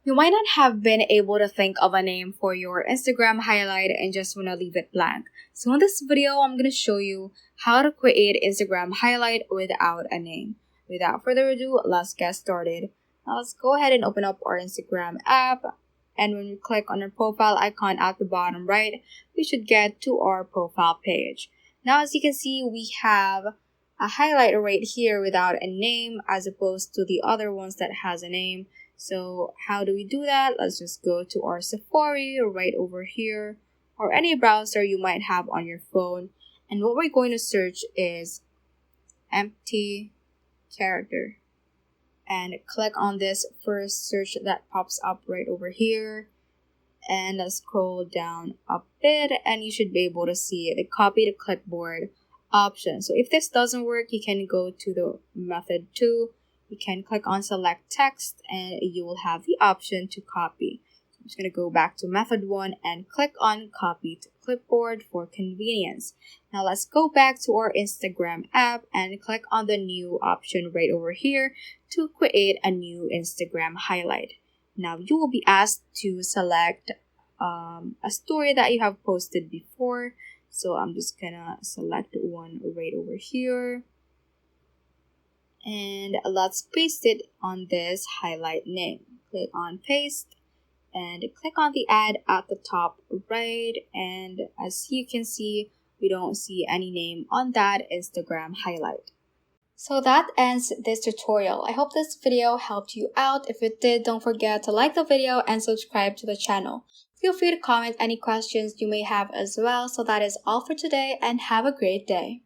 You might not have been able to think of a name for your Instagram highlight and just want to leave it blank. So in this video, I'm going to show you how to create Instagram highlight without a name. Without further ado, let's get started. Now let's go ahead and open up our Instagram app. And when we click on our profile icon at the bottom right, we should get to our profile page. Now as you can see, we have a highlight right here without a name as opposed to the other ones that has a name. So how do we do that? Let's just go to our Safari right over here or any browser you might have on your phone. And what we're going to search is empty character. And click on this first search that pops up right over here. And let's scroll down a bit and you should be able to see the copy to clipboard option. So if this doesn't work, you can go to the method 2. You can click on select text and you will have the option to copy. So I'm just going to go back to method 1 and click on copy to clipboard for convenience. Now let's go back to our Instagram app and click on the new option right over here to create a new Instagram highlight. Now you will be asked to select a story that you have posted before. So I'm just gonna select one right over here. And let's paste it on this highlight name. Click on paste and click on the add at the top right. And as you can see, we don't see any name on that Instagram highlight. So that ends this tutorial. I hope this video helped you out. If it did, don't forget to like the video and subscribe to the channel. Feel free to comment any questions you may have as well. So that is all for today and have a great day.